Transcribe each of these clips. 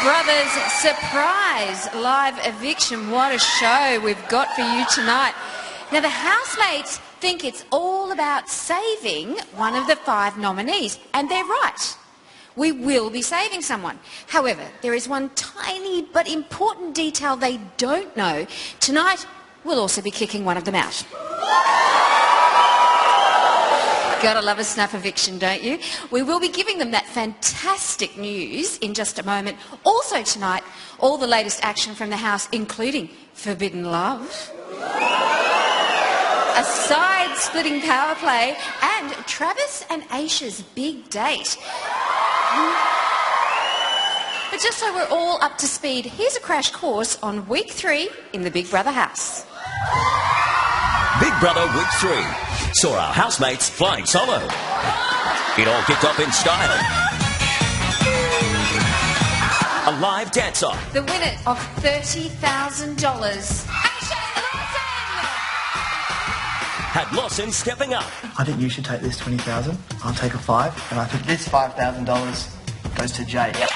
Brothers surprise live eviction. What a show we've got for you tonight. Now, the housemates think it's all about saving one of the 5 nominees, and they're right. We will be saving someone. However, there is one tiny but important detail they don't know. Tonight, we'll also be kicking one of them out. Gotta love a snap eviction, don't you? We will be giving them that fantastic news in just a moment. Also tonight, all the latest action from the house, including Forbidden Love, a side-splitting power play, and Travis and Aisha's big date. But just so we're all up to speed, here's a crash course on week 3 in the Big Brother house. Big Brother Week 3 saw our housemates flying solo. It all kicked off in style. A live dance-off. The winner of $30,000. Had Lawson stepping up. I think you should take this 20,000. I'll take a 5, and I think this $5,000 goes to Jay. Yep.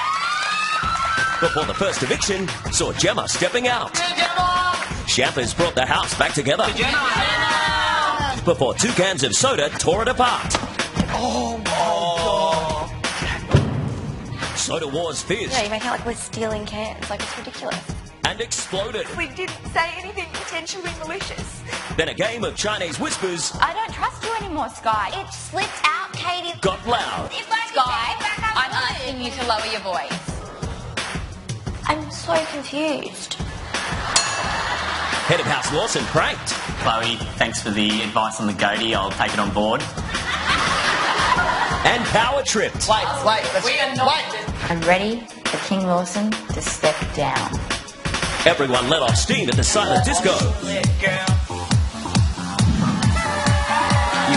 Before the first eviction, saw Gemma stepping out. Champers brought the house back together. Before 2 cans of soda tore it apart. Oh my God. Soda wars fierce. Yeah, you make it like we're stealing cans. Like, it's ridiculous. And exploded. We didn't say anything potentially malicious. Then a game of Chinese whispers. I don't trust you anymore, Sky. It slipped out, Katie. Got loud. Sky, I'm asking you to lower your voice. I'm so confused. Head of House Lawson pranked. Chloe, thanks for the advice on the goatee. I'll take it on board. And power tripped. Wait. I'm ready for King Lawson to step down. Everyone let off steam at the silent disco. You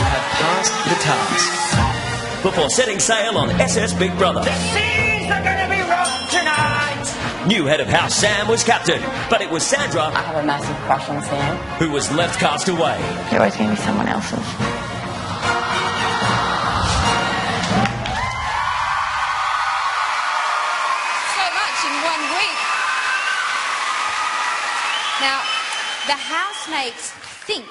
have passed the task. Before setting sail on SS Big Brother. The seas are gonna be rough tonight! New head of house Sam was captain, but it was Sandra I have a massive crush on Sam. who was left cast away. You're always going to be someone else's. So much in 1 week. Now, the housemates think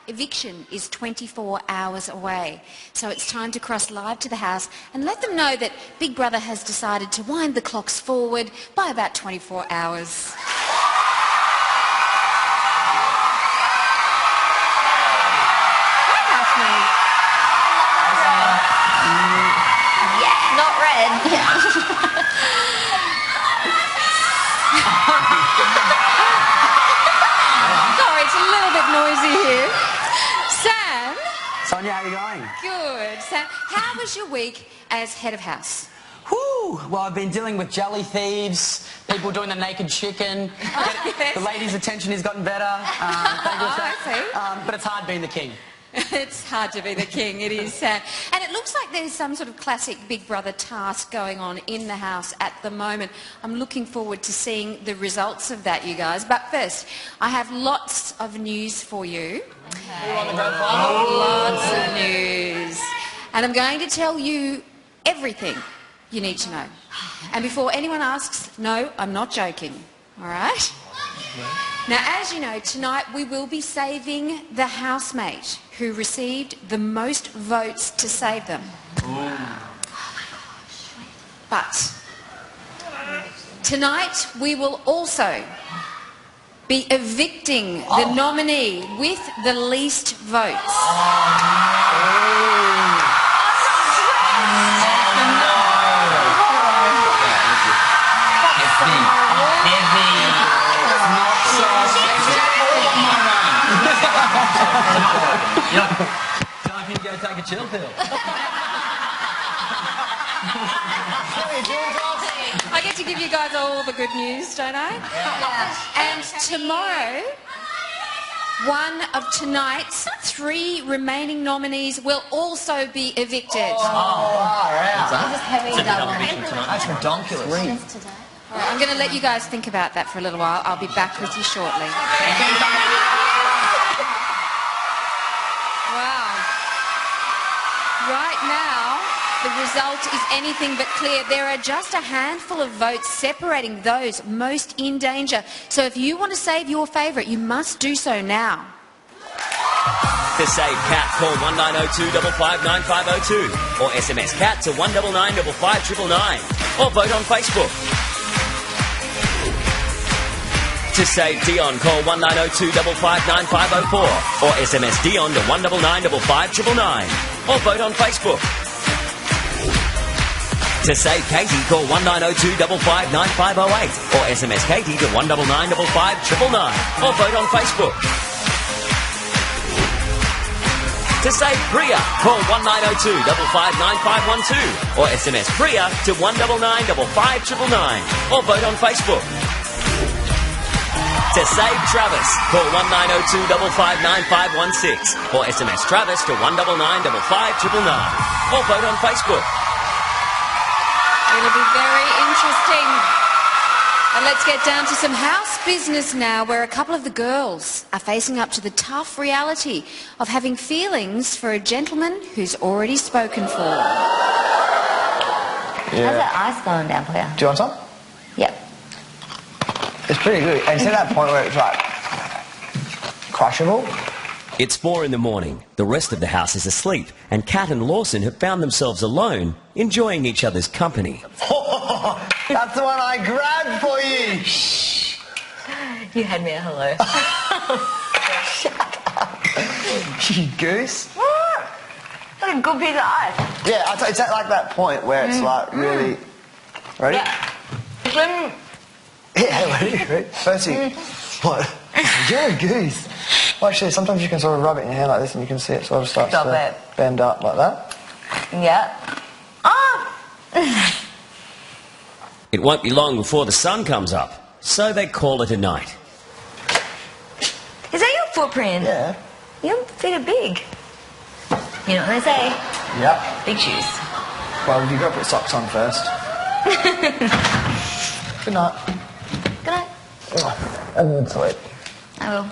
eviction is 24 hours away. So it's time to cross live to the house and let them know that Big Brother has decided to wind the clocks forward by about 24 hours. Hi, housemates. Yeah, not red. Sorry, it's a little bit noisy here. Sam? Sonia, how are you going? Good. Sam, how was your week as head of house? Whew. Well, I've been dealing with jelly thieves, people doing the naked chicken. Yes. The ladies' attention has gotten better. Thank you, I see. but it's hard being the king. It's hard to be the king, it is sad. And it looks like there's some sort of classic Big Brother task going on in the house at the moment. I'm looking forward to seeing the results of that, you guys. But first, I have lots of news for you. We're on the grand final. Lots of news. And I'm going to tell you everything you need to know. And before anyone asks, no, I'm not joking. All right? Now, as you know, tonight we will be saving the housemate who received the most votes to save them. But tonight we will also be evicting the nominee with the least votes. Time for you to go take a chill pill. I get to give you guys all the good news, don't I? Yeah. And tomorrow, one of tonight's 3 remaining nominees will also be evicted. That's redonkulous. All right, I'm going to let you guys think about that for a little while. I'll be back with you shortly. Wow. Right now, The result is anything but clear. There are just a handful of votes separating those most in danger. So if you want to save your favourite, you must do so now. To save Cat, call 1902 559502 or SMS Cat to 199 55999 or vote on Facebook. To save Dion, call 1902 559504 or SMS Dion to 199 55999 or vote on Facebook. To save Katie, call 1902 559508 or SMS Katie to 199 55999 or vote on Facebook. To save Priya, call 1902 559512 or SMS Priya to 199 55999 or vote on Facebook. To save Travis, call 1902 559516 or SMS Travis to 199 55999 or vote on Facebook. It'll be very interesting. And let's get down to some house business now, where a couple of the girls are facing up to the tough reality of having feelings for a gentleman who's already spoken for. How's that ice going down for you? Do you want some? Yep. It's pretty good. And it's at that point where it's like crushable. It's 4 a.m. The rest of the house is asleep, and Kat and Lawson have found themselves alone, enjoying each other's company. That's the one I grabbed for you. Shh. You had me a hello. Shut up. You goose. What? That's a good piece of ice. Yeah, it's at like that point where it's like really... Ready? Yeah. Yeah, ready? Firstly, what? You're a goose. Well, actually, sometimes you can sort of rub it in your hand like this and you can see it sort of starts to bend up like that. Yeah. Ah! It won't be long before the sun comes up, so they call it a night. Is that your footprint? Yeah. Your feet are big. You know what they say? Yep. Big shoes. Well, you've got to put socks on first. Good night. Good night. Oh, have a good sleep. I will.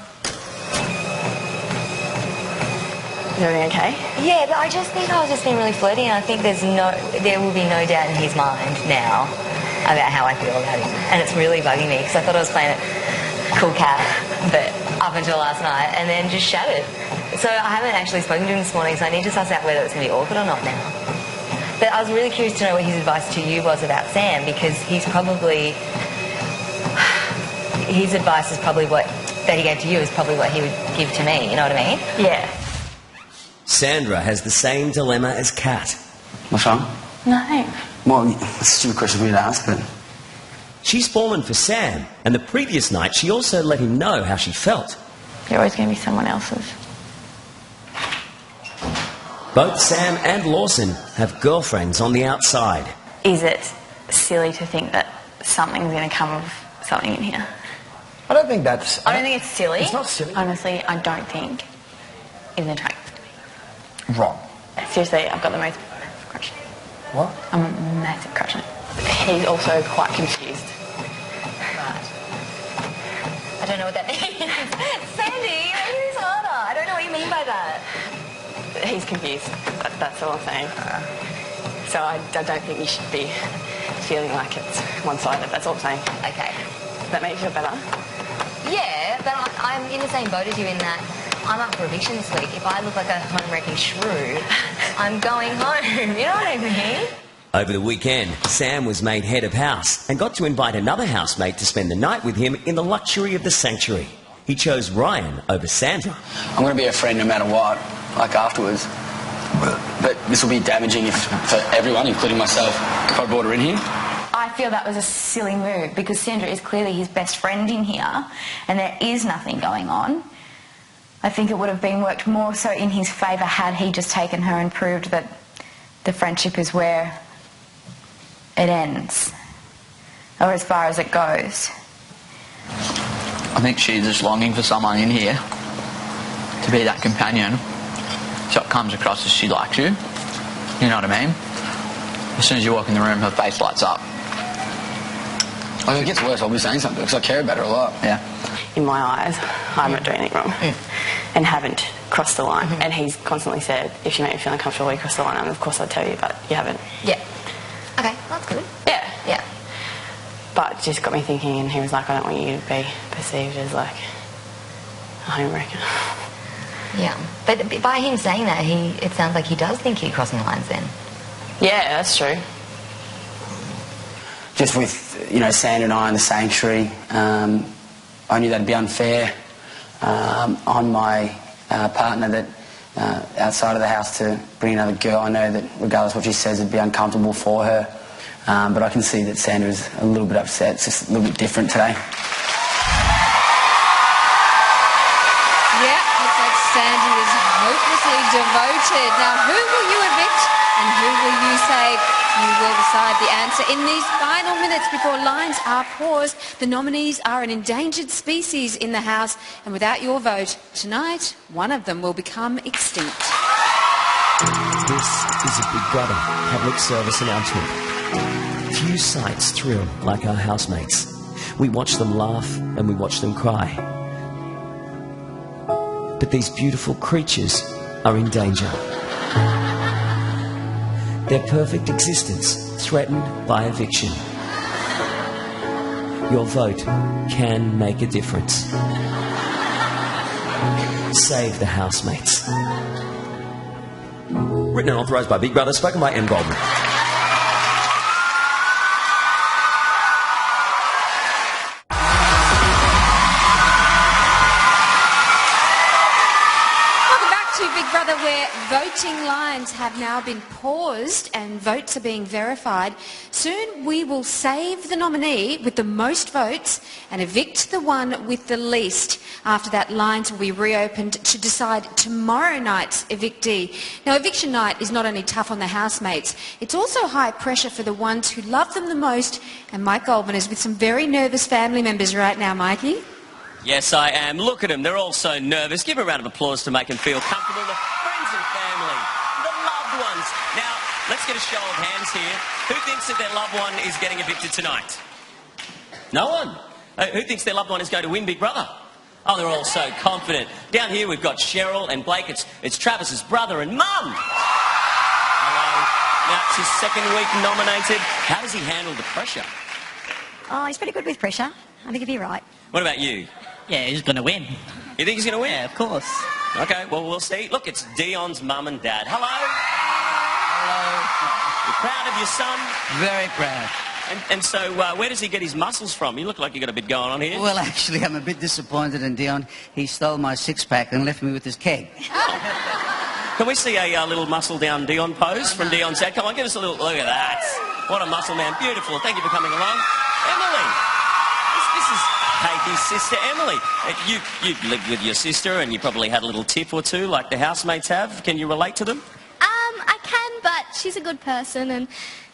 Is everything okay? Yeah, but I just think I was just being really flirty, and I think there will be no doubt in his mind now about how I feel about him. And it's really bugging me, because I thought I was playing it cool cat, but up until last night, and then just shattered. So I haven't actually spoken to him this morning, so I need to suss out whether it's going to be awkward or not now. But I was really curious to know what his advice to you was about Sam, because his advice is probably what that he gave to you is probably what he would give to me, you know what I mean? Yeah. Sandra has the same dilemma as Kat. What's wrong? No. Well, it's a stupid question for me to ask, but... She's fallen for Sam, and the previous night she also let him know how she felt. You're always going to be someone else's. Both Sam and Lawson have girlfriends on the outside. Is it silly to think that something's going to come of something in here? I don't think that's... I don't think it's silly. It's not silly. Honestly, I don't think it's attractive to me. Wrong. Seriously, I've got the most massive crush. What? I'm a massive crush on it. He's also quite confused. Right. I don't know what that means. Sandy, who's harder? I don't know what you mean by that. He's confused. That's all I'm saying. So I don't think you should be feeling like it's one-sided. That's all I'm saying. Okay. That makes you feel better? Yeah, but I'm in the same boat as you in that I'm up for eviction this week. If I look like a home-wrecking shrew, I'm going home. You know what I mean? Over the weekend, Sam was made head of house and got to invite another housemate to spend the night with him in the luxury of the sanctuary. He chose Ryan over Sandra. I'm going to be a friend no matter what, like afterwards. But this will be damaging for everyone, including myself, if I brought her in here. I feel that was a silly move because Sandra is clearly his best friend in here and there is nothing going on. I think it would have been worked more so in his favour had he just taken her and proved that the friendship is where it ends, or as far as it goes. I think she's just longing for someone in here to be that companion, so it comes across as she likes you. You know what I mean? As soon as you walk in the room, her face lights up. Well, if it gets worse, I'll be saying something because I care about her a lot. Yeah. In my eyes, I'm not doing anything wrong and haven't crossed the line. And he's constantly said, if you make me feel uncomfortable, you cross the line. And of course I'd tell you, but you haven't. Yeah. Okay, that's good. Yeah. Yeah. But it just got me thinking, and he was like, I don't want you to be perceived as like a homewrecker. Yeah. But by him saying that, it sounds like he does think you're crossing lines then. Yeah, that's true. Just with, you know, Sandra and I in the same tree, I knew that'd be unfair on my partner that outside of the house to bring another girl. I know that regardless of what she says, it'd be uncomfortable for her. But I can see that Sandra's a little bit upset. It's just a little bit different today. Yeah, looks like Sandy is hopelessly devoted. Now, who will you evict and who will you save? You will decide the answer in these final minutes before lines are paused. The nominees are an endangered species in the House, and without your vote tonight, one of them will become extinct. This is a Big Brother public service announcement. Few sights thrill like our housemates. We watch them laugh and we watch them cry. But these beautiful creatures are in danger. Their perfect existence threatened by eviction. Your vote can make a difference. Save the housemates. Written and authorised by Big Brother, spoken by M. Goldman. Voting lines have now been paused and votes are being verified. Soon we will save the nominee with the most votes and evict the one with the least. After that, lines will be reopened to decide tomorrow night's evictee. Now, eviction night is not only tough on the housemates, it's also high pressure for the ones who love them the most. And Mike Goldman is with some very nervous family members right now. Mikey? Yes, I am. Look at them. They're all so nervous. Give a round of applause to make them feel comfortable. The friends and family, the loved ones. Now, let's get a show of hands here. Who thinks that their loved one is getting evicted tonight? No one. Who thinks their loved one is going to win Big Brother? Oh, they're all so confident. Down here we've got Cheryl and Blake. It's Travis's brother and mum. Hello. Now, it's his second week nominated. How does he handle the pressure? Oh, he's pretty good with pressure. I think he'd be right. What about you? Yeah, he's going to win. You think he's going to win? Yeah, of course. Okay, well, we'll see. Look, it's Dion's mum and dad. Hello. Hello. You're proud of your son? Very proud. And so, where does he get his muscles from? You look like you got a bit going on here. Well, actually, I'm a bit disappointed in Dion. He stole my six-pack and left me with his keg. Can we see a little muscle down Dion pose from Dion's dad? Come on, give us a little look at that. What a muscle man. Beautiful. Thank you for coming along. Emily. This is Katie's sister, Emily. You lived with your sister and you probably had a little tiff or two like the housemates have. Can you relate to them? I can, but she's a good person and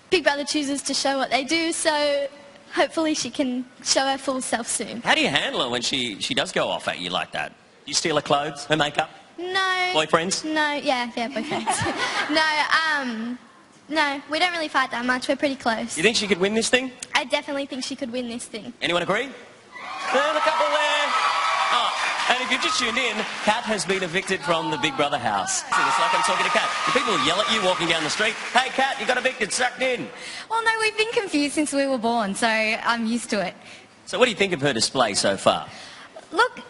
Big Brother chooses to show what they do, so hopefully she can show her full self soon. How do you handle her when she does go off at you like that? You steal her clothes, her makeup? No. Boyfriends? No, yeah, boyfriends. No, we don't really fight that much. We're pretty close. You think she could win this thing? I definitely think she could win this thing. Anyone agree? There's a couple there. Oh, and if you've just tuned in, Kat has been evicted from the Big Brother house. It's like I'm talking to Kat. The people yell at you walking down the street, hey, Kat, you got evicted, sucked in. Well, no, we've been confused since we were born, so I'm used to it. So what do you think of her display so far? Look,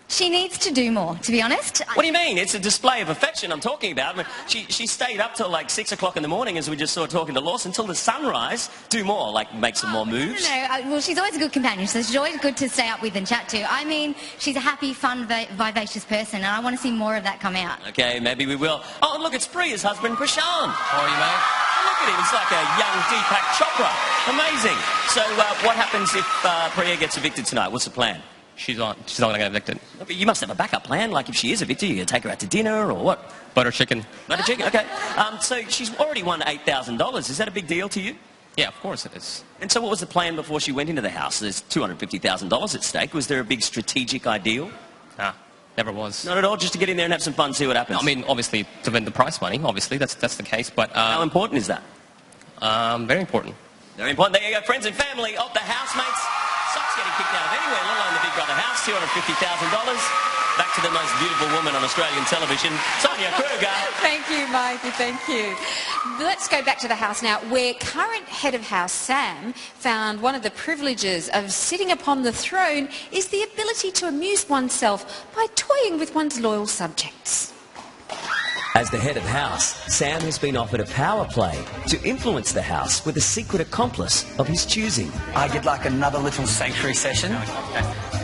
she needs to do more, to be honest. What do you mean? It's a display of affection I'm talking about. I mean, she stayed up till like 6 o'clock in the morning, as we just saw talking to Lawson, till the sunrise. Do more, like make some more moves. No, well, she's always a good companion, so she's always good to stay up with and chat to. I mean, she's a happy, fun, vivacious person, and I want to see more of that come out. Okay, maybe we will. Oh, and look, it's Priya's husband, Prashant. How are you, mate? Look at him, he's like a young Deepak Chopra. Amazing. So what happens if Priya gets evicted tonight? What's the plan? She's not going to get evicted. But you must have a backup plan. Like if she is evicted, you're going to take her out to dinner or what? Butter chicken. Butter chicken, okay. So she's already won $8,000. Is that a big deal to you? Yeah, of course it is. And so what was the plan before she went into the house? There's $250,000 at stake. Was there a big strategic ideal? Nah, never was. Not at all, just to get in there and have some fun, see what happens? I mean, obviously, to win the prize money, obviously, that's the case, but... How important is that? Very important. Very important. There you go, friends and family of the housemates. Socks getting kicked out of anywhere, let alone the Big Brother house, $250,000. Back to to the most beautiful woman on Australian television, Sonia Kruger. Thank you, Mikey, thank you. Let's go back to the house now, where current head of house Sam found one of the privileges of sitting upon the throne is the ability to amuse oneself by toying with one's loyal subjects. As the head of house, Sam has been offered a power play to influence the house with a secret accomplice of his choosing. You'd like another little sanctuary session?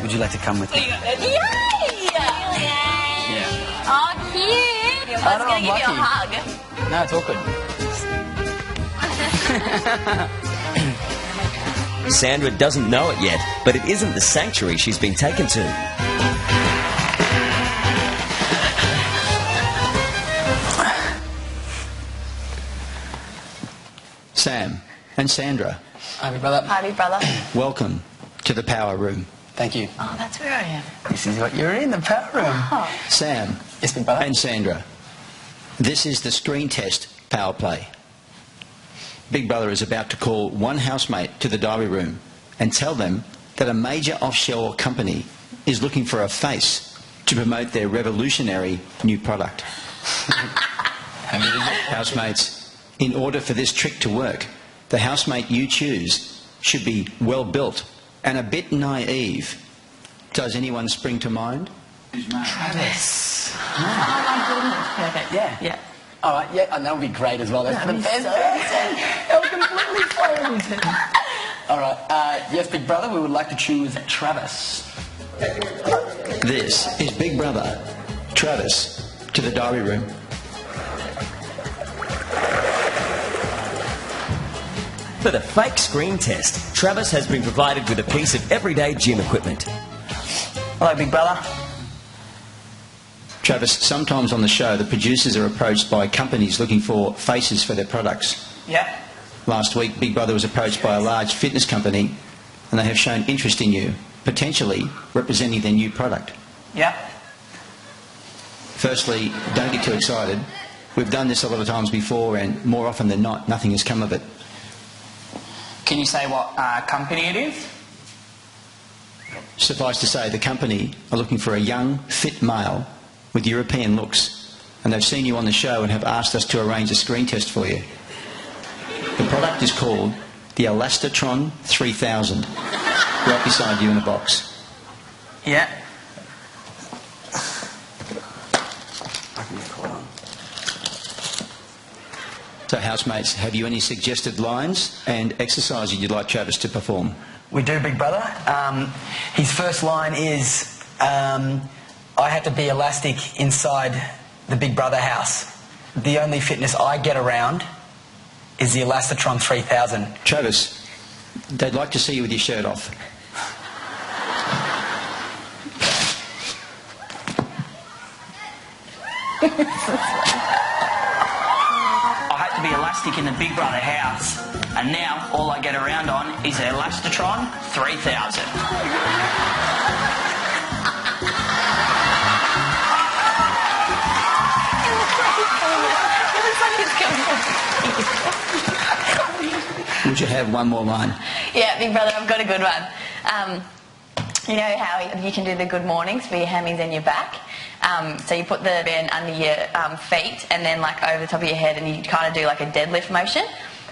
Would you like to come with me? Yay! Yeah. Oh, cute! I was going to give you a hug. No, it's awkward. Sandra doesn't know it yet, but it isn't the sanctuary she's been taken to. Sam and Sandra. Hi, big brother. Hi, big brother. Welcome to the power room. Thank you. Oh, that's where I am. This is what you're in, the power room. Oh. Sam Yes, big brother. and Sandra. This is the screen test power play. Big Brother is about to call one housemate to the diary room and tell them that a major offshore company is looking for a face to promote their revolutionary new product. Housemates, in order for this trick to work, the housemate you choose should be well built and a bit naive. Does anyone spring to mind? Travis. Oh, my goodness. Perfect. Yeah. All right, yeah, and that would be great as well. That's the best person. That would completely throw everything. All right, yes, Big Brother, we would like to choose Travis. This is Big Brother. Travis, to the diary room. For the fake screen test, Travis has been provided with a piece of everyday gym equipment. Hello, Big Brother. Travis, sometimes on the show, the producers are approached by companies looking for faces for their products. Yeah. Last week, Big Brother was approached by a large fitness company, and they have shown interest in you, potentially representing their new product. Yeah. Firstly, don't get too excited. We've done this a lot of times before, and more often than not, nothing has come of it. Can you say what company it is? Suffice to say, the company are looking for a young, fit male with European looks, and they've seen you on the show and have asked us to arrange a screen test for you. The product is called the Elastatron 3000, right beside you in a box. Yeah. So, housemates, have you any suggested lines and exercises you'd like Travis to perform? We do, Big Brother. His first line is, I have to be elastic inside the Big Brother house. The only fitness I get around is the Elastatron 3000. Travis, they'd like to see you with your shirt off. I had to be elastic in the Big Brother house, and now all I get around on is the Elastatron 3000. Would you have one more line? Yeah, Big Brother, I've got a good one. You know how you can do the good mornings for your hammies and your back? So you put the band under your feet and then like over the top of your head, and you kind of do like a deadlift motion.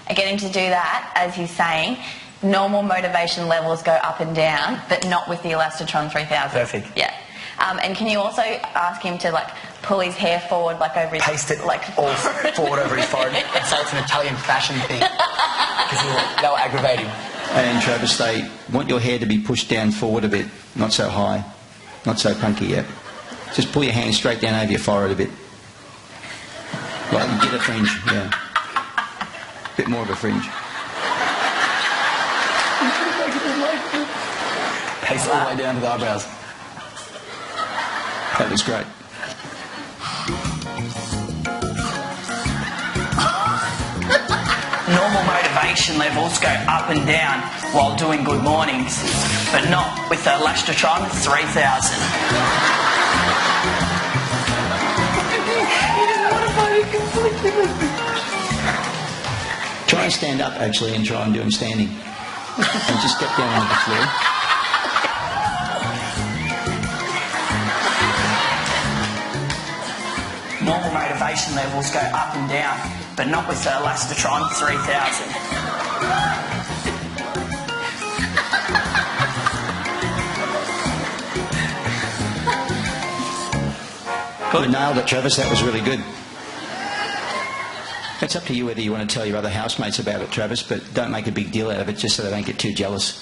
I get him to do that, as he's saying. Normal motivation levels go up and down, but not with the Elastatron 3000. Perfect. Yeah. And can you also ask him to like pull his hair forward, like over his... Paste it like all forward over his forehead and say it's an Italian fashion thing. Because they'll aggravate him. And Travis, they want your hair to be pushed down forward a bit, not so high, not so punky yet. Just pull your hand straight down over your forehead a bit. Like you get a fringe, yeah. A bit more of a fringe. Paste all the way down to the eyebrows. That was great. Normal motivation levels go up and down while doing good mornings, but not with the Elastatron 3000. Try and stand up, actually, and try and do them standing. And just step down onto the floor. normal motivation levels go up and down, but not with the Elastotron 3000. You nailed it, Travis. That was really good. It's up to you whether you want to tell your other housemates about it, Travis, but don't make a big deal out of it just so they don't get too jealous.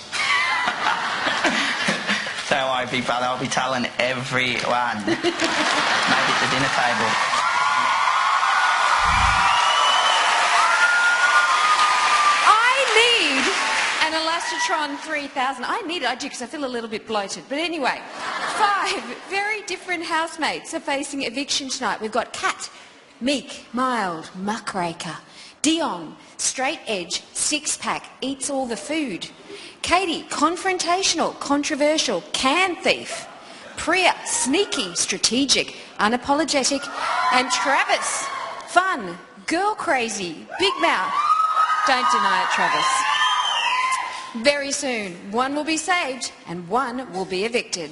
Don't worry, big brother, I'll be telling everyone. Maybe at the dinner table. I need an Elastotron 3000. I need it, I do, because I feel a little bit bloated. But anyway, 5 very different housemates are facing eviction tonight. We've got Kat, meek, mild, muckraker. Dion, straight edge, six-pack, eats all the food. Katie, confrontational, controversial, can thief. Priya, sneaky, strategic, unapologetic. And Travis, fun, girl crazy, big mouth. Don't deny it, Travis. Very soon, one will be saved and one will be evicted.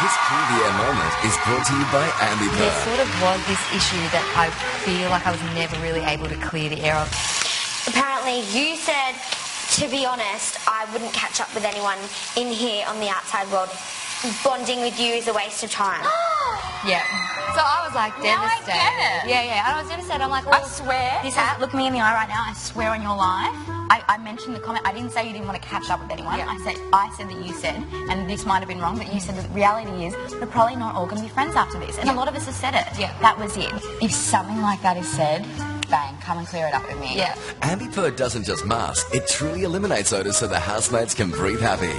This Clear the Air moment is brought to you by Ambipur. There sort of was this issue that I feel like I was never really able to clear the air of. Apparently you said, to be honest, I wouldn't catch up with anyone in here on the outside world. Bonding with you is a waste of time. Yeah. So I was like devastated. Now I get it. Yeah. I was devastated. I'm like, well, I swear. Look me in the eye right now. I swear on your life. I mentioned the comment. I didn't say you didn't want to catch up with anyone. Yeah. I said that you said, and this might have been wrong, but you said that the reality is we're probably not all going to be friends after this. And a lot of us have said it. Yeah. That was it. If something like that is said, bang, come and clear it up with me. Yeah. Ambipur doesn't just mask, it truly eliminates odours so the housemates can breathe happy.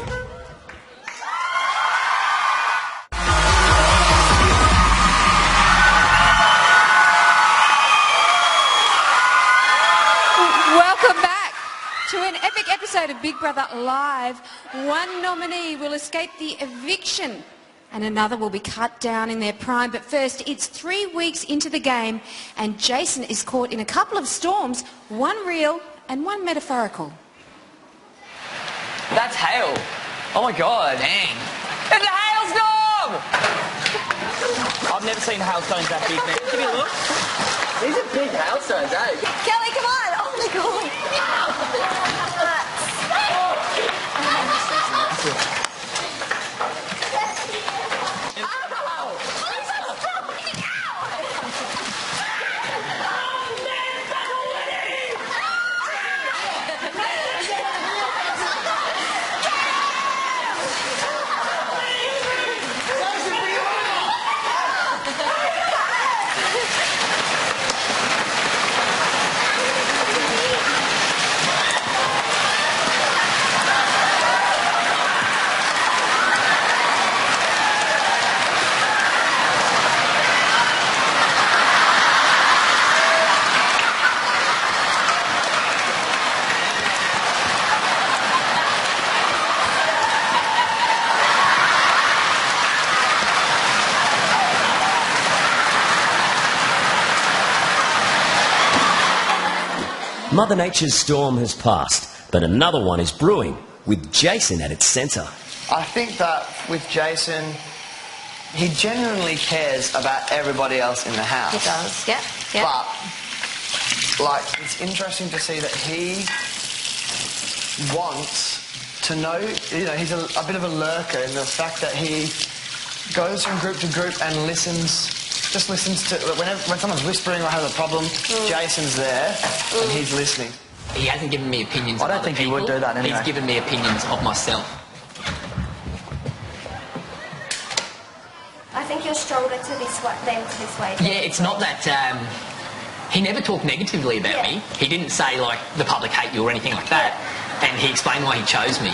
Welcome back to an epic episode of Big Brother Live. One nominee will escape the eviction and another will be cut down in their prime. But first, it's 3 weeks into the game and Jason is caught in a couple of storms, one real and one metaphorical. That's hail. Oh my god. Dang. It's a hailstorm! I've never seen hailstones that big, man. Give me a look. These are big hailstones, eh? Kelly, come on! Oh my god! Mother Nature's storm has passed, but another one is brewing, with Jason at its centre. I think that with Jason, he genuinely cares about everybody else in the house. He does, yeah. But, like, it's interesting to see that he wants to know, you know, he's a bit of a lurker in the fact that he goes from group to group and just listens to, when someone's whispering or has a problem, Jason's there and he's listening. He hasn't given me opinions I of don't other think he people. would do that anyway. He's given me opinions of myself. I think you're stronger to this way than to this way. Yeah, it's not that... he never talked negatively about me. He didn't say, like, the public hate you or anything like that. And he explained why he chose me.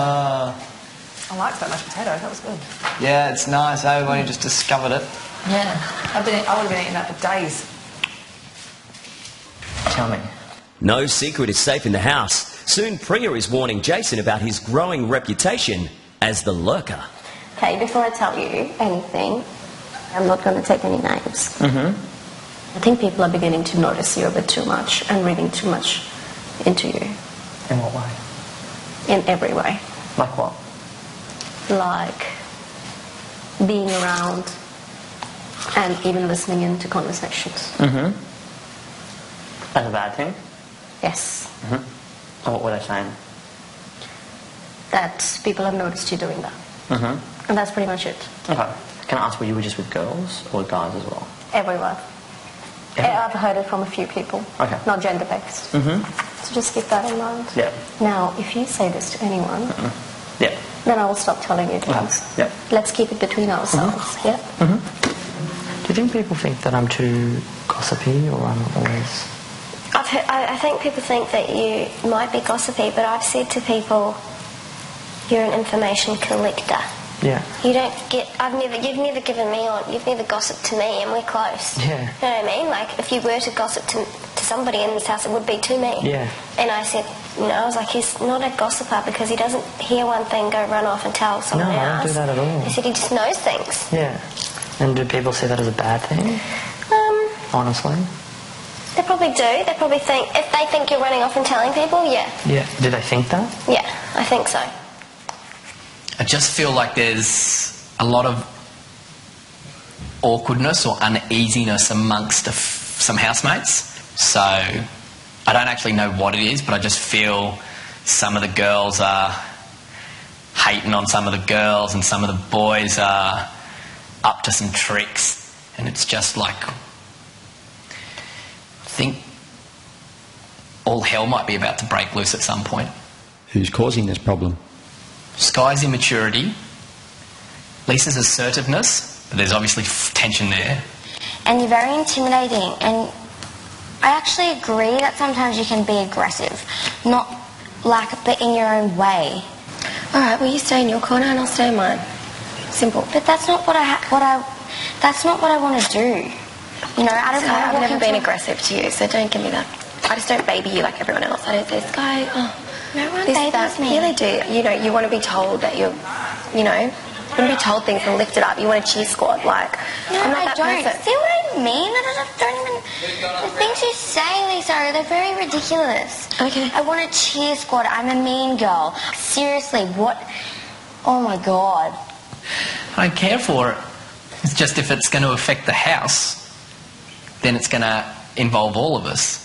I liked that mashed potato. That was good. Yeah, it's nice, eh, when you just discovered it. Yeah. I would have been eating that for days. Tell me. No secret is safe in the house. Soon Priya is warning Jason about his growing reputation as the lurker. Okay, before I tell you anything, I'm not going to take any names. I think people are beginning to notice you a bit too much and reading too much into you. In what way? in every way. Like what? Like being around and even listening into conversations. Mm-hmm. That's a bad thing? Yes. Mm-hmm. And what were they saying? That people have noticed you doing that. Mm-hmm. And that's pretty much it. Okay. Can I ask, were you just with girls or with guys as well? Everywhere. I've heard it from a few people. Okay. Not gender-based. Mm-hmm. So just keep that in mind. Yeah. Now, if you say this to anyone, Yeah. then I will stop telling you things. Yeah. Let's keep it between ourselves. Yeah. Mm-hmm. Do you think people think that I'm too gossipy or I'm always... I think people think that you might be gossipy, but I've said to people, you're an information collector. Yeah. You don't get. You've never given me on. You've never gossiped to me, and we're close. Yeah. You know what I mean? Like if you were to gossip to somebody in this house, it would be to me. Yeah. And I said, I was like, he's not a gossiper because he doesn't hear one thing, go run off and tell someone else. No, I don't do that at all. He said he just knows things. Yeah. And do people see that as a bad thing? Honestly. They probably do. They probably think if they think you're running off and telling people, yeah. Yeah. Do they think that? Yeah, I think so. I just feel like there's a lot of awkwardness or uneasiness amongst some housemates. So I don't actually know what it is, but I just feel some of the girls are hating on some of the girls and some of the boys are up to some tricks. And it's just like, I think all hell might be about to break loose at some point. Who's causing this problem? Sky's immaturity, Lisa's assertiveness, but there's obviously tension there. And you're very intimidating, and I actually agree that sometimes you can be aggressive, not like, but in your own way. All right. Well, you stay in your corner, and I'll stay in mine. Simple. But that's not what that's not what I want to do. You know, I don't. I've never been aggressive to you, so don't give me that. I just don't baby you like everyone else. I don't say, Sky, no one this, babies that. me. Yeah, they do. You know, you want to be told that you're, you want to be told things and lifted up. You want a cheer squad. Like, No, I'm not I that don't. person. See what I mean? I don't even... The things you say, Lisa, they're very ridiculous. Okay. I want a cheer squad. I'm a mean girl. Seriously, what... Oh, my God. I don't care for it. It's just if it's going to affect the house, then it's going to involve all of us.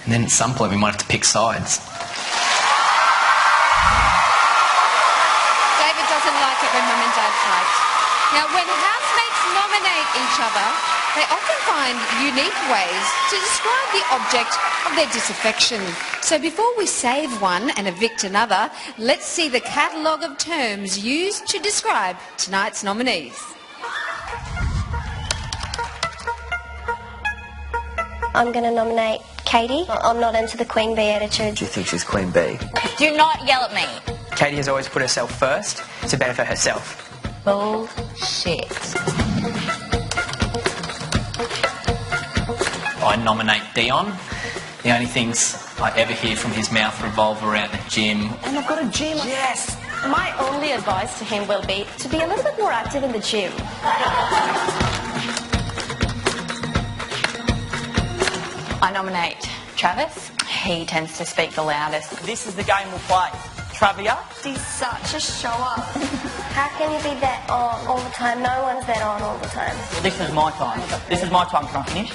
And then at some point we might have to pick sides. David doesn't like it when Mum and Dad fight. Now, when housemates nominate each other, they often find unique ways to describe the object of their disaffection. So before we save one and evict another, let's see the catalogue of terms used to describe tonight's nominees. I'm going to nominate Katie. I'm not into the Queen Bee attitude. Do you think she's Queen Bee? Do not yell at me. Katie has always put herself first to benefit herself. Bullshit. I nominate Dion. The only things I ever hear from his mouth revolve around the gym. And I've got a gym. Yes. My only advice to him will be to be a little bit more active in the gym. I nominate Travis. He tends to speak the loudest. This is the game we'll play. Travia. He's such a show-up. How can you be that on all the time? No one's that on all the time. Well, this is my time. This is my time. Can I finish?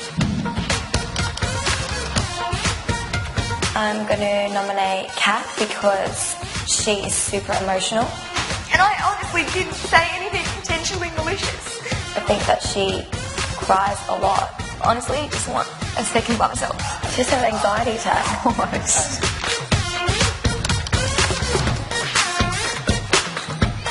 I'm going to nominate Kat because she is super emotional. And I honestly didn't say anything potentially malicious. I think that she cries a lot. Honestly, I just want a second by myself. She just has an anxiety attack. Almost.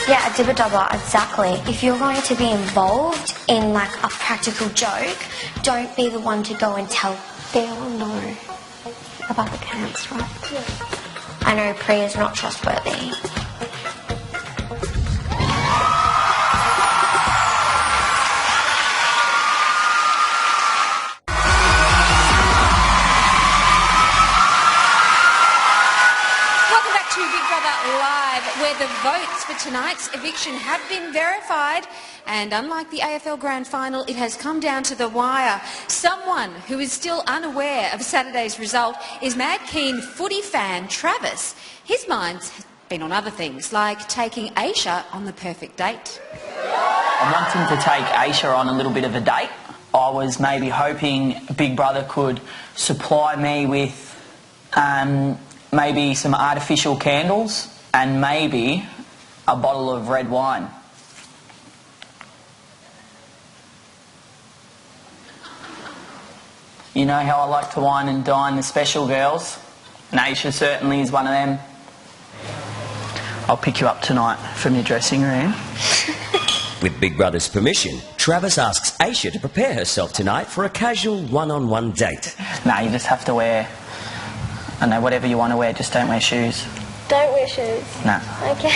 Yeah, a dibba-dobber, exactly. If you're going to be involved in like a practical joke, don't be the one to go and tell. They all know about the camps, right? Yeah. I know Priya's not trustworthy. Welcome back to Big Brother Live, where the votes for tonight's eviction have been verified. And unlike the AFL Grand Final, it has come down to the wire. Someone who is still unaware of Saturday's result is mad keen footy fan Travis. His mind's been on other things, like taking Aisha on the perfect date. I'm wanting to take Aisha on a little bit of a date. I was maybe hoping Big Brother could supply me with maybe some artificial candles and maybe a bottle of red wine. You know how I like to wine and dine the special girls? And Aisha certainly is one of them. I'll pick you up tonight from your dressing room. With Big Brother's permission, Travis asks Aisha to prepare herself tonight for a casual one-on-one date. No, you just have to wear, I don't know, whatever you want to wear, just don't wear shoes. Don't wear shoes. No. Okay.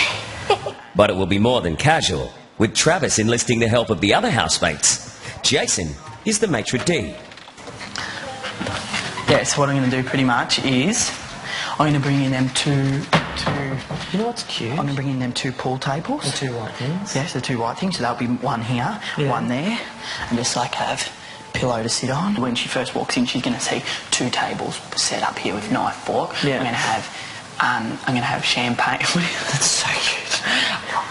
But it will be more than casual, with Travis enlisting the help of the other housemates. Jason is the maitre d'. Yeah, so what I'm going to do pretty much is I'm going to bring in them two... You know what's cute? I'm going to bring in them 2 pool tables. The 2 white things? Yes, the 2 white things. So there'll be one here, one there, and just like have a pillow to sit on. When she first walks in, she's going to see 2 tables set up here with knife, fork. Yeah. I'm going to have champagne. That's so cute.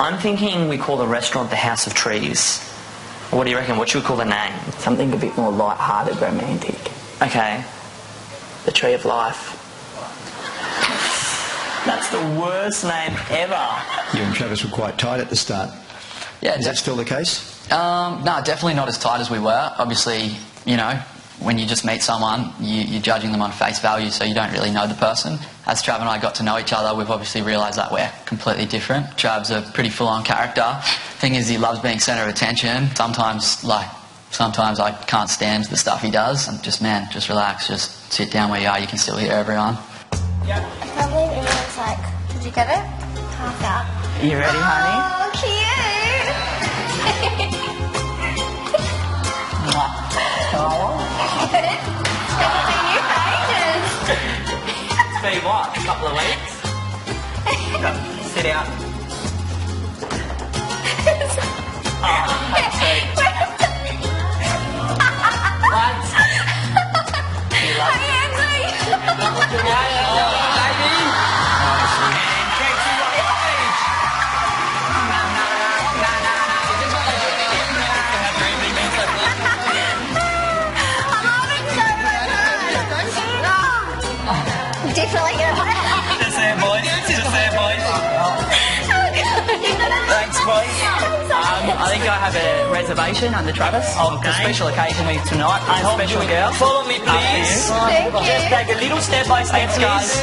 I'm thinking we call the restaurant the House of Trees. What do you reckon? What should we call the name? Something a bit more light-hearted, romantic. Okay. The Tree of Life. That's the worst name ever. You and Travis were quite tight at the start. Yeah, is that still the case? No, definitely not as tight as we were. Obviously, you know, when you just meet someone, you're judging them on face value, so you don't really know the person. As Trav and I got to know each other, we've obviously realised that we're completely different. Trav's a pretty full-on character. Thing is, he loves being centre of attention. Sometimes I can't stand the stuff he does. And just relax, just sit down where you are. You can still hear everyone. Probably everyone's like, did you get it? Half out. You ready, honey? Oh, cute! It's been what? A couple of weeks? Sit out. Definitely gonna Just there, boys. Just there, boys. Thanks, boys. I think I have a reservation under Travis. Of the special occasion with tonight. A special girl. Follow me, please. Thank you. Just take a little step by step, guys.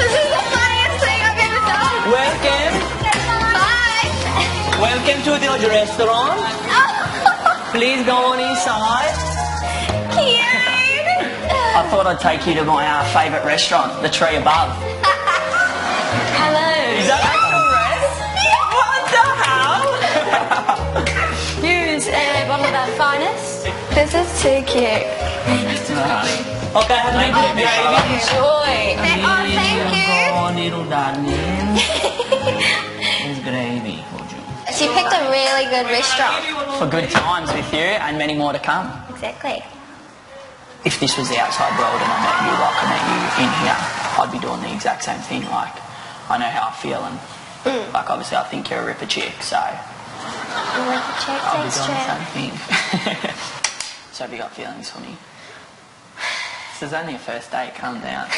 This is the funniest thing I've ever done. Welcome. Bye. Welcome to the restaurant. Please go on inside. Cute. I thought I'd take you to my favourite restaurant, the Tree Above. Hello. Is that actual rest? What the hell? Use a bottle of our finest. This is too cute. Okay, have a little bit, baby. Enjoy. Oh, thank you. Oh, little darling. It's gravy. She picked a really good restaurant. For good times with you and many more to come. Exactly. If this was the outside world and I met you like I met you in here, I'd be doing the exact same thing. Like, I know how I feel and, like, obviously I think you're a ripper chick, so... Ripper chick, I'll be thanks, doing the Trev. same thing. So have you got feelings for me? This is only a first date, calm down.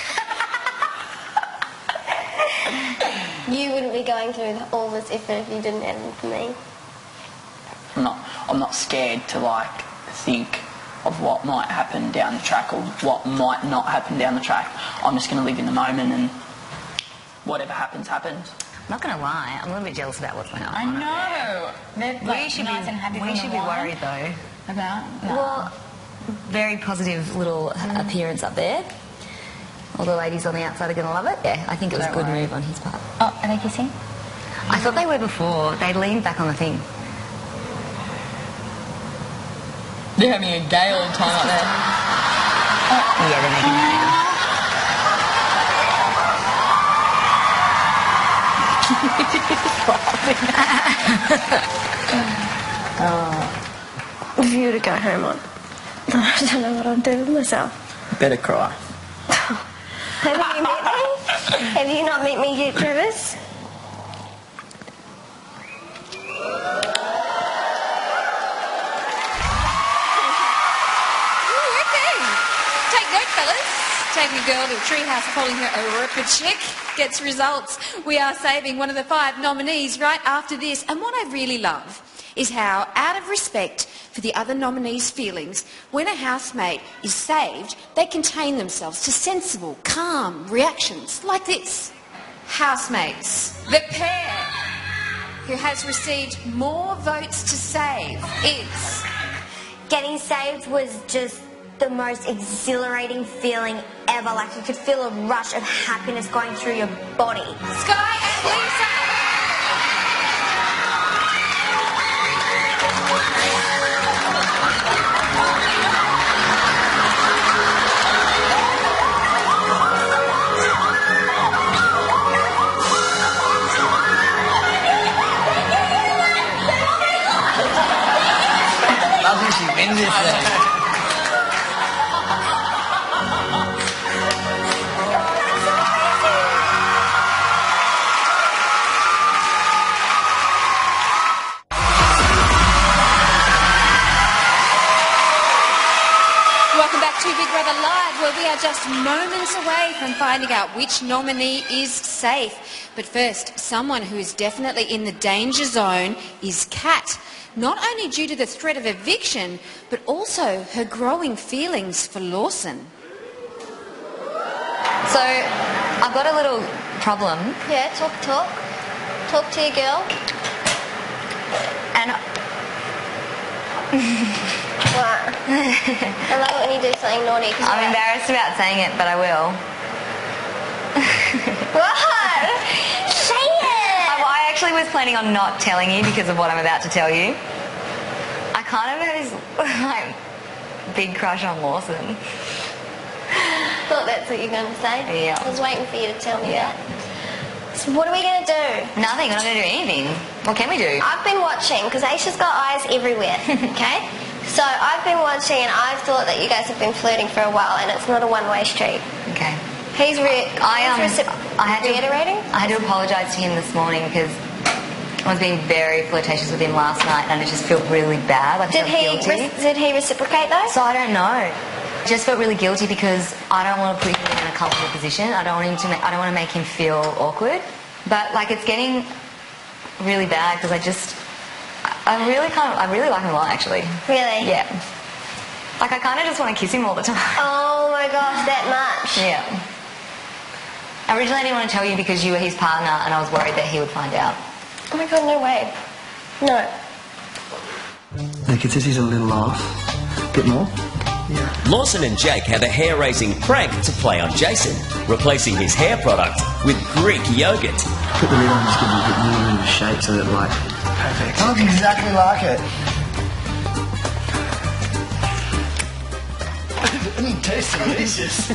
You wouldn't be going through all this effort if you didn't have them for me. I'm not scared to, like, think of what might happen down the track or what might not happen down the track. I'm just going to live in the moment and whatever happens, happens. I'm not going to lie, I'm a little bit jealous about what's going on. I know. They're We should be, nice and happy we from should the be wine. worried though about. Well, Very positive little appearance up there. All the ladies on the outside are going to love it. Yeah, I think it was a good move on his part. Oh, are they kissing? I thought they were before. They leaned back on the thing. They're having a gay old time up there. Yeah, they're making it now. If you were to go home on, I don't know what I'd do with myself. Better cry. Have you met me? Have you not met me yet, Travis? Take note, fellas. Taking a girl to a treehouse, calling her a ripper chick, gets results. We are saving one of the 5 nominees right after this. And what I really love is how, out of respect for the other nominees' feelings, when a housemate is saved, they contain themselves to sensible, calm reactions like this. Housemates, the pair who has received more votes to save is... Getting saved was just the most exhilarating feeling ever. Like you could feel a rush of happiness going through your body. Sky and Lisa. Love when she wins this thing. Welcome back to Big Brother Live, where we are just moments away from finding out which nominee is safe. But first, someone who is definitely in the danger zone is Kat. Not only due to the threat of eviction, but also her growing feelings for Lawson. So, I've got a little problem. Yeah, talk. Talk to your girl. And... What? I love it when you do something naughty. I'm embarrassed about saying it, but I will. What? Say it! I actually was planning on not telling you because of what I'm about to tell you. I kind of have this, like, big crush on Lawson. Thought that's what you're going to say? Yeah. I was waiting for you to tell me that. So what are we going to do? Nothing. We're not going to do anything. What can we do? I've been watching, because Aisha's got eyes everywhere, okay? So I've been watching and I've thought that you guys have been flirting for a while and it's not a one-way street. Okay. He's reiterating? I had to apologise to him this morning because I was being very flirtatious with him last night and I just felt really bad. I felt guilty. Did he reciprocate though? So I don't know. I just felt really guilty because I don't want to put him in a comfortable position. I don't want to make him feel awkward. But like it's getting really bad because I really like him a lot actually. Really? Yeah. Like I kind of just want to kiss him all the time. Oh my gosh, that much? Yeah. Originally I didn't want to tell you because you were his partner and I was worried that he would find out. Oh my god, no way. No. The consistency's a little off. Bit more? Yeah. Lawson and Jake have a hair-raising prank to play on Jason, replacing his hair product with Greek yogurt. Put the lid on, just give it a bit more in the shape so that like... Perfect. It looks exactly like it. It tastes delicious.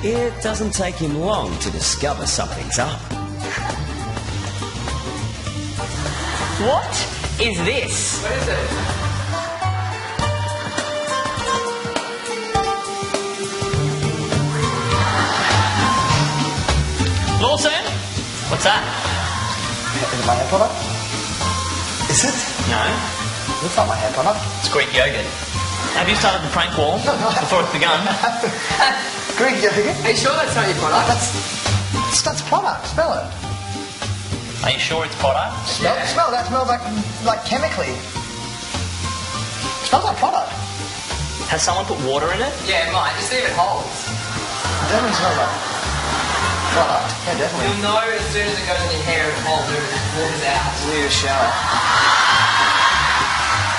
It doesn't take him long to discover something's up. What is this? What is it? Lawson? What's that? Is it my hair product? Is it? No. Looks like my hair product. It's Greek yogurt. Have you started the prank war before it's begun? Greek yogurt? Are you sure that's not your product? That's product. Smell it. Are you sure it's product? Smell that. Smells like chemically. Smells like product. Has someone put water in it? Yeah, it might. Just see if it holds. Definitely smells like product. Yeah, definitely. You'll know as soon as it goes in your hair and holds it waters out. We need a shower.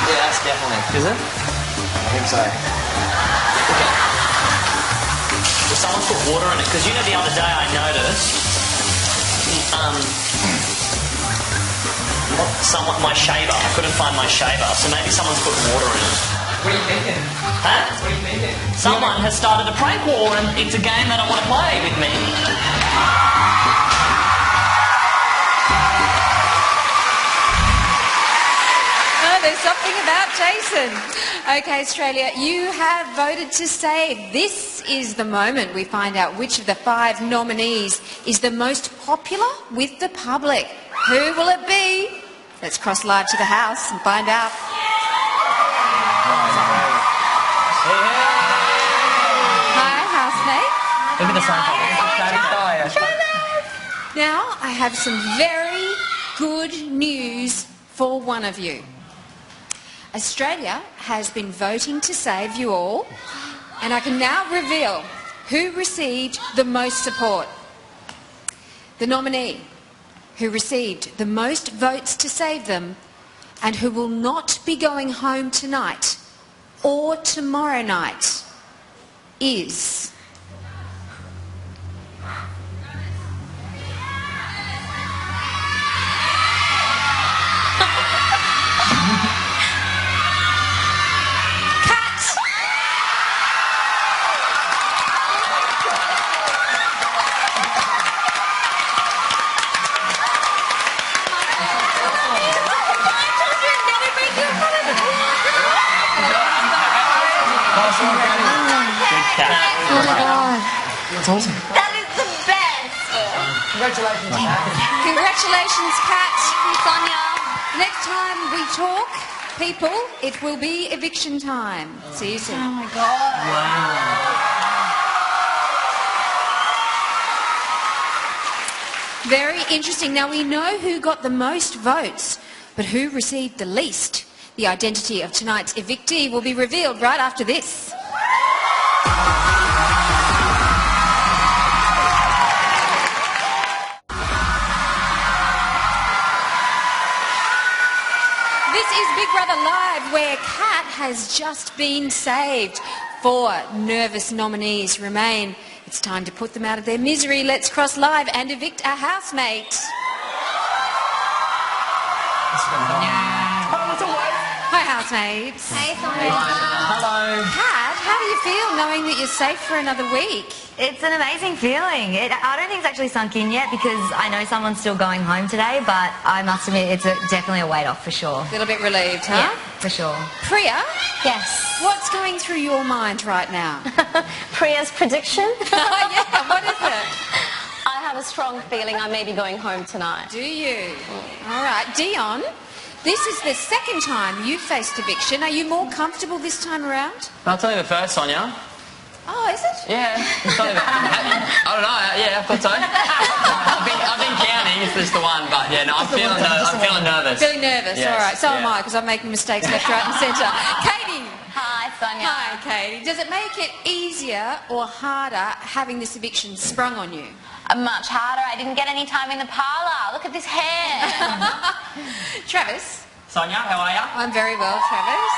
Yeah, that's definitely. Is it? I think so. Okay. Well, someone put water in it because you know the other day I noticed. My shaver. I couldn't find my shaver, so maybe someone's put water in it. What are you thinking? Huh? What are you thinking? Someone has started a prank war and it's a game they don't want to play with me. Jason. Okay, Australia, you have voted to save. This is the moment we find out which of the 5 nominees is the most popular with the public. Who will it be? Let's cross live to the house and find out. Hi, housemate. Look at the sun. Now, I have some very good news for one of you. Australia has been voting to save you all, and I can now reveal who received the most support. The nominee who received the most votes to save them and who will not be going home tonight or tomorrow night is... That's awesome. That is the best. Congratulations, Kat. Congratulations, Kat. Sonia. Next time we talk, people, it will be eviction time. See you soon. Oh my God. Very interesting. Now, we know who got the most votes, but who received the least? The identity of tonight's evictee will be revealed right after this. This is Big Brother Live, where Kat has just been saved. 4 nervous nominees remain. It's time to put them out of their misery. Let's cross live and evict a housemate. Hi, housemates. Hey, Sonia. Hello. Kat, how do you feel knowing that you're safe for another week? It's an amazing feeling. I don't think it's actually sunk in yet because I know someone's still going home today, but I must admit it's definitely a weight off for sure. A little bit relieved, huh? Yeah, for sure. Priya? Yes. What's going through your mind right now? Priya's prediction? Yeah, what is it? I have a strong feeling I may be going home tonight. Do you? All right. Dion, this is the second time you've faced eviction. Are you more comfortable this time around? I'll tell you the first, Sonia. Oh, is it? Yeah. I don't know. Yeah, I thought so. I've been counting. It's just the one, but yeah, no, I'm feeling nervous. Feeling nervous. Yes, All right. So am yeah. I, because I'm making mistakes left, right, and centre. Katie. Hi, Sonia. Hi, Katie. Does it make it easier or harder having this eviction sprung on you? Much harder. I didn't get any time in the parlour. Look at this hair. Travis. Sonia, how are you? I'm very well, Travis.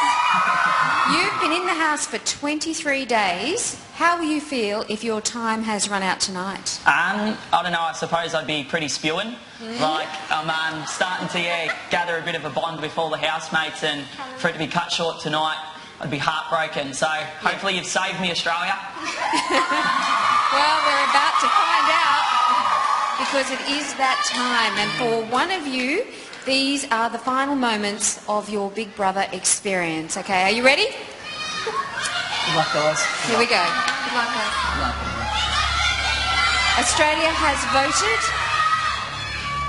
You've been in the house for 23 days. How will you feel if your time has run out tonight? I don't know. I suppose I'd be pretty spewing. Like I'm starting to gather a bit of a bond with all the housemates, and for it to be cut short tonight, I'd be heartbroken. So hopefully you've saved me, Australia. Well, we're about to find out because it is that time, and for one of you, these are the final moments of your Big Brother experience. Okay, are you ready? Good luck, guys. Here we go. Good luck, guys. Australia has voted,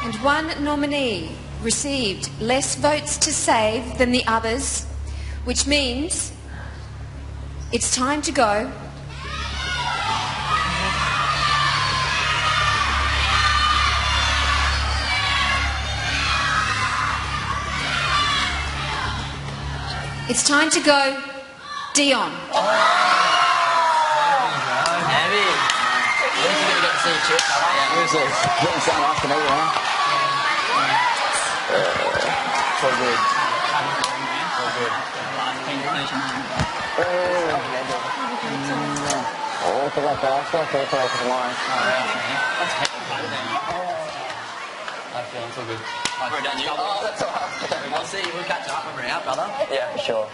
and one nominee received less votes to save than the others, which means it's time to go. It's time to go, Dion. Heavy. At least you're going to get to see a chip. Seriously, getting so nice to meet you, man. So good. Oh, look at that, guys. I'll feel for tomorrow. I'm feeling so good. We're done, you. Oh, that's all right. I'll see you. We'll catch up when we're out, brother. Yeah, for sure.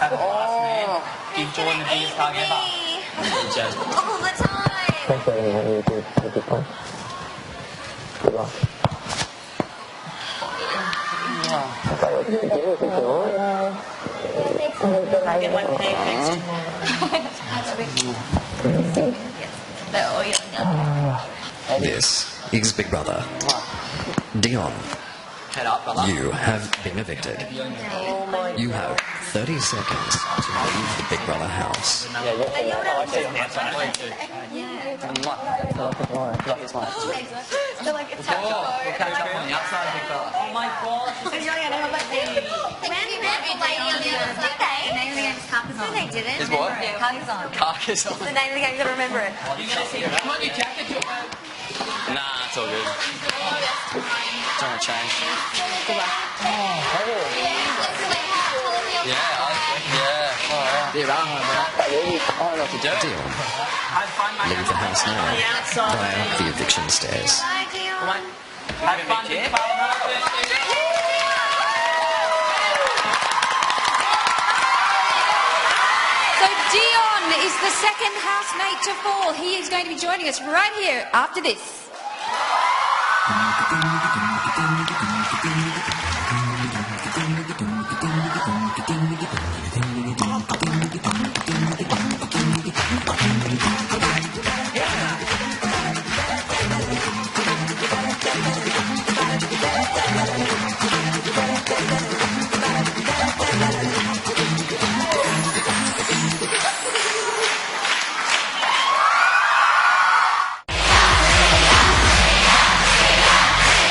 Have a blast, man. Give Jordan the biggest hug ever. Cheers. All the time. Thanks for having me. Good luck. This is Big Brother. Dion, you have been evicted. You have 30 seconds to leave the Big Brother house. Oh my God. They didn't. Is what? Carcassonne. Carcassonne. It's the name of the game, you've got to remember it. Nah, it's all good. Don't want to change. Dion, leave the house now via the eviction stairs. Have fun. So Dion is the second housemate to fall. He is going to be joining us right here after this.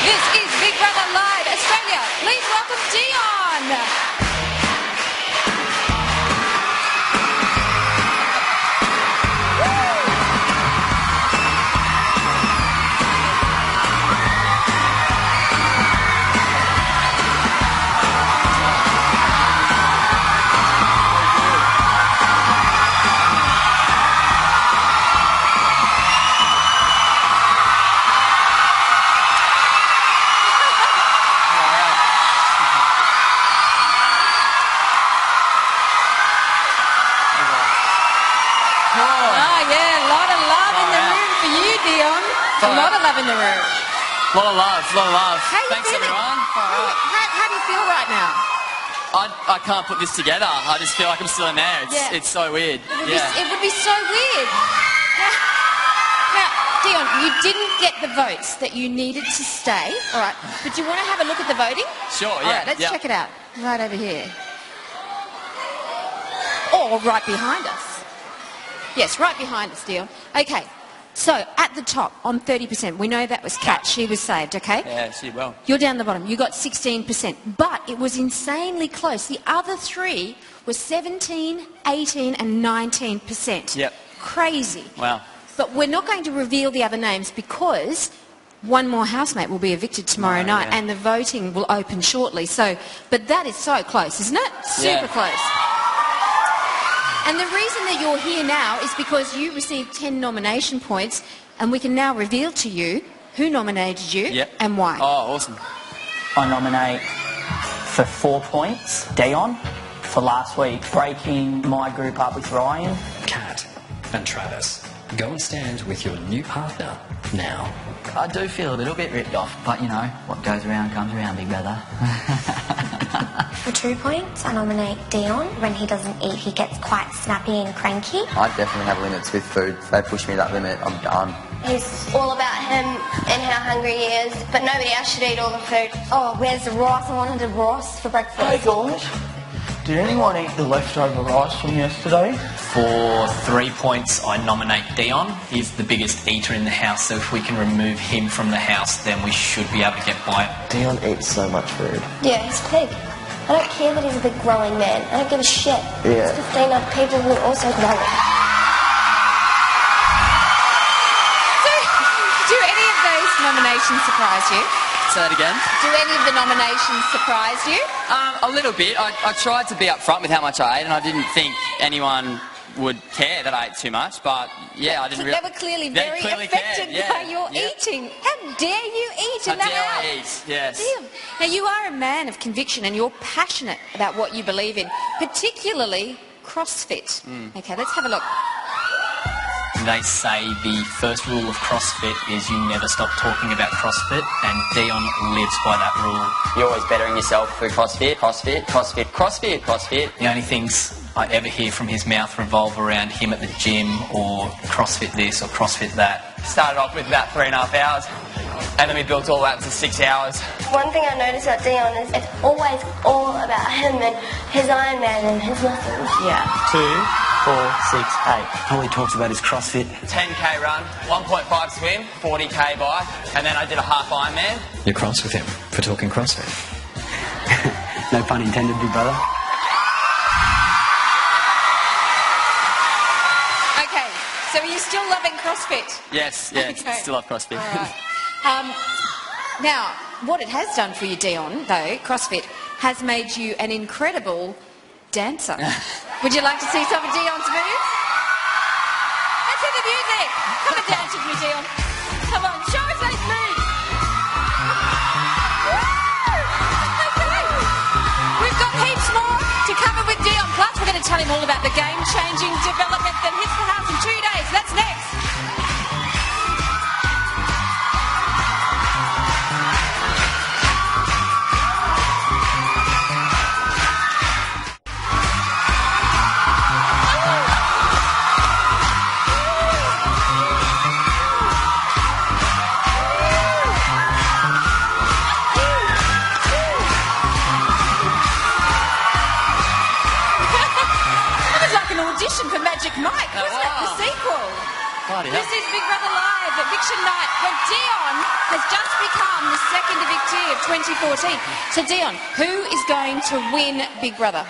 This is Big Brother Live Australia. Please welcome Dion. Oh yeah, a lot of love in the room for you, Dion. A lot of love in the room. A lot of love, a lot of love. How you Thanks, feeling? everyone. How do you feel right now? I can't put this together. I just feel like I'm still in there. It's so weird. It would be so weird. Now, Dion, you didn't get the votes that you needed to stay. All right, but do you want to have a look at the voting? Sure, All yeah. right, let's yeah. check it out. Right over here. Or right behind us. Yes, right behind us, Dion. Okay, so at the top, on 30%, we know that was Kat. She was saved, okay? Yeah, she will. You're down the bottom. You got 16%. But it was insanely close. The other three were 17, 18 and 19%. Yep. Crazy. Wow. But we're not going to reveal the other names because one more housemate will be evicted tomorrow night yeah. and the voting will open shortly. So, but that is so close, isn't it? Super close. And the reason that you're here now is because you received 10 nomination points and we can now reveal to you who nominated you and why. Oh, awesome. I nominate for 4 points Dion for last week breaking my group up with Ryan. Kat and Travis, go and stand with your new partner now. I do feel a little bit ripped off, but you know, what goes around comes around, big brother. For 2 points, I nominate Dion. When he doesn't eat, he gets quite snappy and cranky. I definitely have limits with food. If they push me that limit, I'm done. He's all about him and how hungry he is, but nobody else should eat all the food. Oh, where's the rice? I wanted a rice for breakfast. Hey guys, did anyone eat the leftover rice from yesterday? For 3 points, I nominate Dion. He's the biggest eater in the house, so if we can remove him from the house, then we should be able to get by. Dion eats so much food. Yeah, he's a pig. I don't care that he's a big growing man. I don't give a shit. Yeah. There's 15 other people who are also growing. Do any of those nominations surprise you? Say that again. Do any of the nominations surprise you? A little bit. I tried to be upfront with how much I ate, and I didn't think anyone would care that I ate too much, but yeah, I didn't really... They were clearly very affected by your eating. How dare you eat in the house? How dare I eat, yes. Damn. Now, you are a man of conviction and you're passionate about what you believe in, particularly CrossFit. Okay, let's have a look. they say the first rule of CrossFit is you never stop talking about CrossFit, and Dion lives by that rule. You're always bettering yourself through CrossFit, CrossFit, CrossFit, CrossFit, CrossFit. The only things I ever hear from his mouth revolve around him at the gym or CrossFit this or CrossFit that. Started off with about 3.5 hours, and then we built all that to 6 hours. One thing I noticed about Dion is it's always all about him and his Ironman and his muscles. Yeah. 2, 4, 6, 8. All he talks about is CrossFit. 10k run, 1.5 swim, 40k bike, and then I did a half Ironman. You're cross with him for talking CrossFit. No pun intended, big brother. Okay, so are you still loving CrossFit? Yes, yeah, Okay. still love CrossFit. All right. Now, what it has done for you, Dion, though, CrossFit, has made you an incredible dancer. Would you like to see some of Dion's moves? Let's hear the music. Come and dance with me, Dion. Come on, show us those moves. Woo! Okay. We've got heaps more to cover with Dion. Plus, we're going to tell him all about the game-changing development that hits the house in 2 days. That's next. For Magic Mike, wasn't it? The sequel. Bloody This is Big Brother Live, Eviction Night, where Dion has just become the second evictee of 2014. So Dion, who is going to win Big Brother?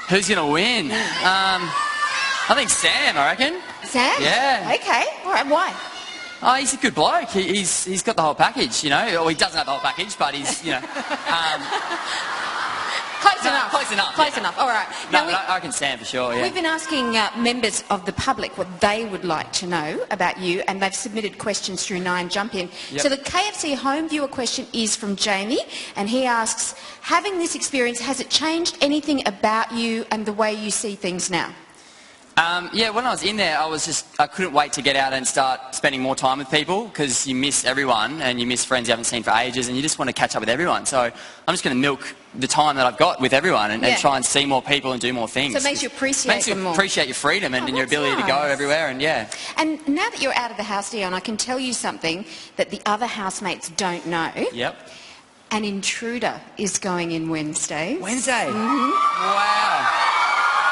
Who's going to win? I think Sam, I reckon. Sam? Yeah. Okay, all right, why? Oh, he's a good bloke. He's got the whole package, you know. Or he doesn't have the whole package, but he's, you know. Close enough. Close enough. Close yeah. enough, all right. No, Now, I reckon Sam for sure, yeah. We've been asking members of the public what they would like to know about you, and they've submitted questions through 9 Jump In. Yep. So the KFC home viewer question is from Jamie, and he asks, having this experience, has it changed anything about you and the way you see things now? Yeah, when I was in there, I couldn't wait to get out and start spending more time with people, because you miss everyone and you miss friends you haven't seen for ages, and you just want to catch up with everyone. So I'm just going to milk the time that I've got with everyone and try and see more people and do more things. So it makes you appreciate them more. Appreciate your freedom and your ability to go everywhere, and yeah. And now that you're out of the house, Dion, I can tell you something that the other housemates don't know. Yep. An intruder is going in Wednesday. Wednesday? Mm-hmm. Wow.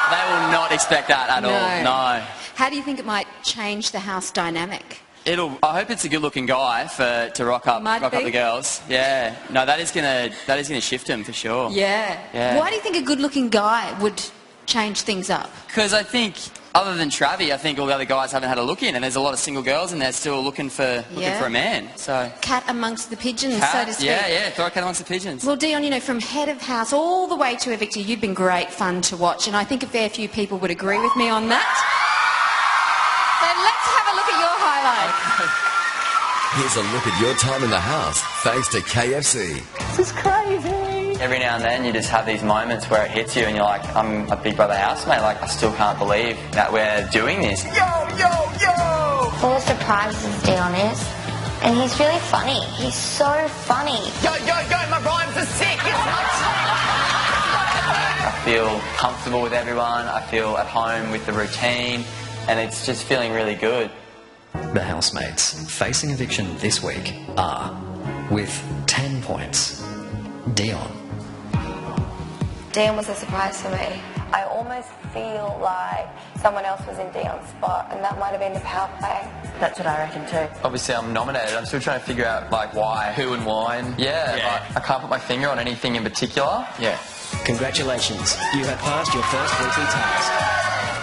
They will not expect that at all. No. How do you think it might change the house dynamic? I hope it's a good-looking guy to rock up the girls. Yeah. No, that is gonna shift him for sure. Yeah. Why do you think a good-looking guy would change things up? Because I think, other than Travi, I think all the other guys haven't had a look in, and there's a lot of single girls in there still looking for a man. So cat amongst the pigeons, so to speak. Yeah, throw a cat amongst the pigeons. Well, Dion, you know, from head of house all the way to evictee, you've been great fun to watch, and I think a fair few people would agree with me on that. So let's have a look at your highlights. Here's a look at your time in the house, thanks to KFC. This is crazy. Every now and then you just have these moments where it hits you and you're like, I'm a Big Brother housemate, like I still can't believe that we're doing this. Yo! Full of surprises, Dion is. And he's really funny. He's so funny. Go, my rhymes are sick. I feel comfortable with everyone. I feel at home with the routine. And it's just feeling really good. The housemates facing eviction this week are, with 10 points, Dion. Dion was a surprise for me. I almost feel like someone else was in Dion's spot, and that might have been the power play. That's what I reckon too. Obviously I'm nominated. I'm still trying to figure out like why. Who and why. Like, I can't put my finger on anything in particular. Yeah. Congratulations. You have passed your first weekly task.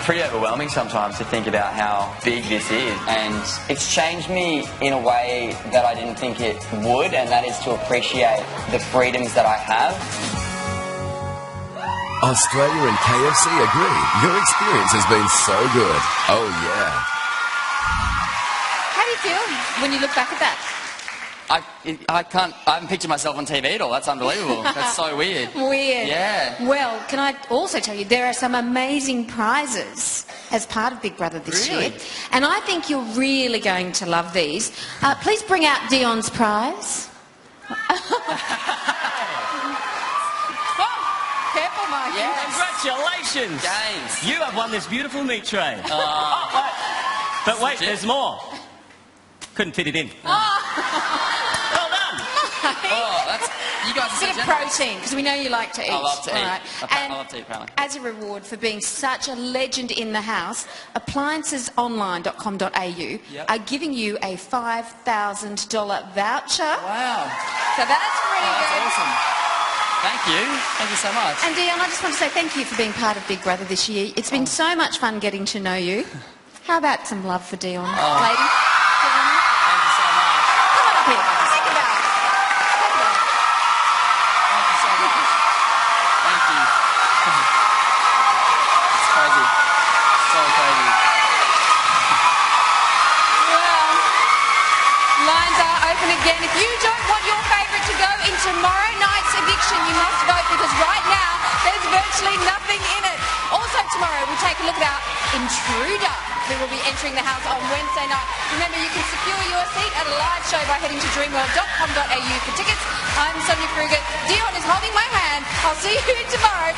Pretty overwhelming sometimes to think about how big this is, and it's changed me in a way that I didn't think it would, and that is to appreciate the freedoms that I have. Australia and KFC agree. Your experience has been so good. Oh, yeah. How do you feel when you look back at that? I haven't pictured myself on TV at all. That's unbelievable. That's so weird. Weird. Yeah. Well, can I also tell you, there are some amazing prizes as part of Big Brother this Really? year. And I think you're really going to love these. Please bring out Dion's prize. Careful, Mike. Congratulations. Gains. You have won this beautiful meat tray. But wait, legit. there's more. Couldn't fit it in. Well done. Oh, that's... You guys Bit of protein, because we know you like to eat. I love to eat. All right. I love to eat, apparently. As a reward for being such a legend in the house, appliancesonline.com.au are giving you a $5,000 voucher. Wow. So that's pretty good. That's awesome. Thank you. Thank you so much. And Dion, I just want to say thank you for being part of Big Brother this year. It's been so much fun getting to know you. How about some love for Dion, lady? Thank you so much. Come on up here. Think about it. Thank you so much. Thank you. It's crazy. So crazy. Well, lines are open again. If you don't want your favourite to go in tomorrow night's eviction, you must vote, because right now there's virtually nothing in it. Also tomorrow we'll take a look at our intruder, who will be entering the house on Wednesday night. Remember, you can secure your seat at a live show by heading to dreamworld.com.au for tickets. I'm Sonia Kruger. Dion is holding my hand. I'll see you tomorrow.